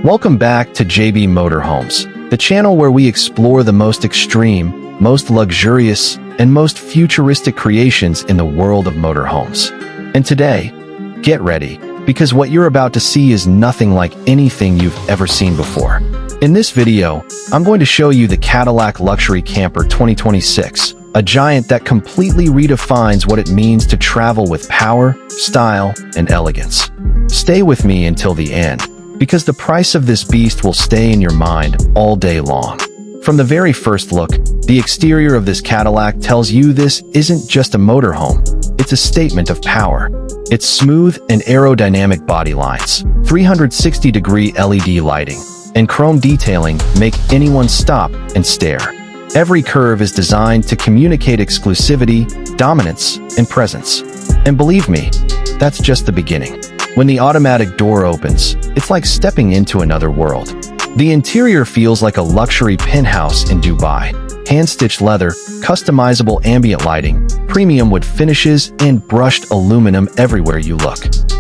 Welcome back to JB Motorhomes, the channel where we explore the most extreme, most luxurious, and most futuristic creations in the world of motorhomes. And today, get ready, because what you're about to see is nothing like anything you've ever seen before. In this video, I'm going to show you the Cadillac Luxury Camper 2026, a giant that completely redefines what it means to travel with power, style, and elegance. Stay with me until the end, because the price of this beast will stay in your mind all day long. From the very first look, the exterior of this Cadillac tells you this isn't just a motorhome, it's a statement of power. Its smooth and aerodynamic body lines, 360-degree LED lighting, and chrome detailing make anyone stop and stare. Every curve is designed to communicate exclusivity, dominance, and presence. And believe me, that's just the beginning. When the automatic door opens, it's like stepping into another world. The interior feels like a luxury penthouse in Dubai. Hand-stitched leather, customizable ambient lighting, premium wood finishes, and brushed aluminum everywhere you look.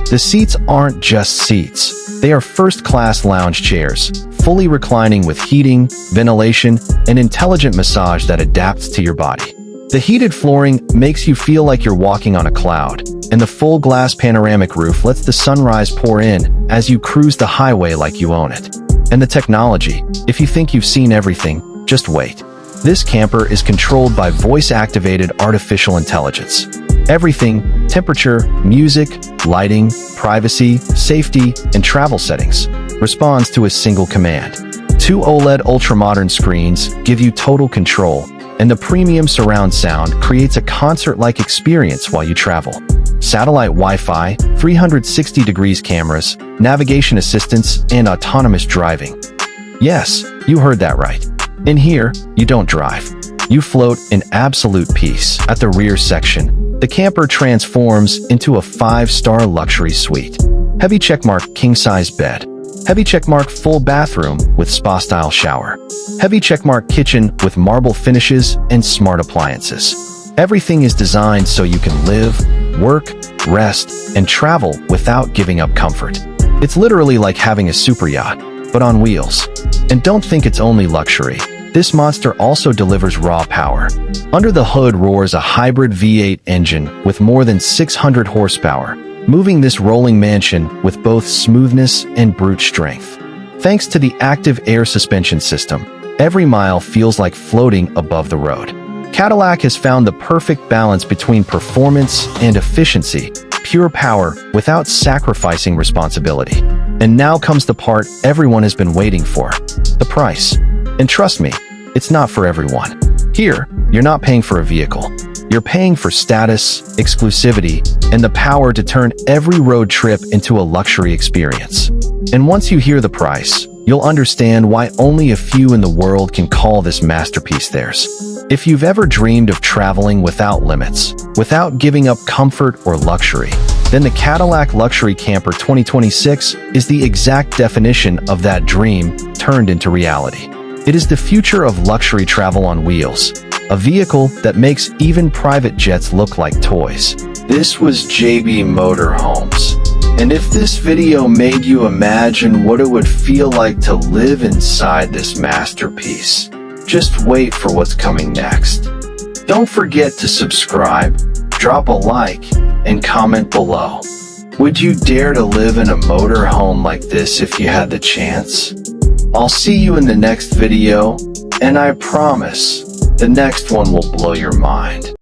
The seats aren't just seats. They are first-class lounge chairs, fully reclining with heating, ventilation, and intelligent massage that adapts to your body. The heated flooring makes you feel like you're walking on a cloud, and the full-glass panoramic roof lets the sunrise pour in as you cruise the highway like you own it. And the technology, if you think you've seen everything, just wait. This camper is controlled by voice-activated artificial intelligence. Everything, temperature, music, lighting, privacy, safety, and travel settings, responds to a single command. 2 OLED ultra-modern screens give you total control, and the premium surround sound creates a concert-like experience while you travel. Satellite Wi-Fi, 360 degrees cameras, navigation assistance, and autonomous driving. Yes, you heard that right. In here, you don't drive. You float in absolute peace. At the rear section, the camper transforms into a 5-star luxury suite. Heavy checkmark king-size bed. Heavy checkmark full bathroom with spa-style shower. Heavy checkmark kitchen with marble finishes and smart appliances. Everything is designed so you can live, work, rest, and travel without giving up comfort. It's literally like having a super yacht, but on wheels. And don't think it's only luxury. This monster also delivers raw power. Under the hood roars a hybrid V8 engine with more than 600 horsepower, moving this rolling mansion with both smoothness and brute strength. Thanks to the active air suspension system, every mile feels like floating above the road. Cadillac has found the perfect balance between performance and efficiency, pure power without sacrificing responsibility. And now comes the part everyone has been waiting for, the price. And trust me, it's not for everyone. Here, you're not paying for a vehicle. You're paying for status, exclusivity, and the power to turn every road trip into a luxury experience. And once you hear the price, you'll understand why only a few in the world can call this masterpiece theirs. If you've ever dreamed of traveling without limits, without giving up comfort or luxury, then the Cadillac Luxury Camper 2026 is the exact definition of that dream turned into reality. It is the future of luxury travel on wheels, a vehicle that makes even private jets look like toys. This was JB Motorhomes. And if this video made you imagine what it would feel like to live inside this masterpiece, just wait for what's coming next. Don't forget to subscribe, drop a like, and comment below. Would you dare to live in a motorhome like this if you had the chance? I'll see you in the next video, and I promise, the next one will blow your mind.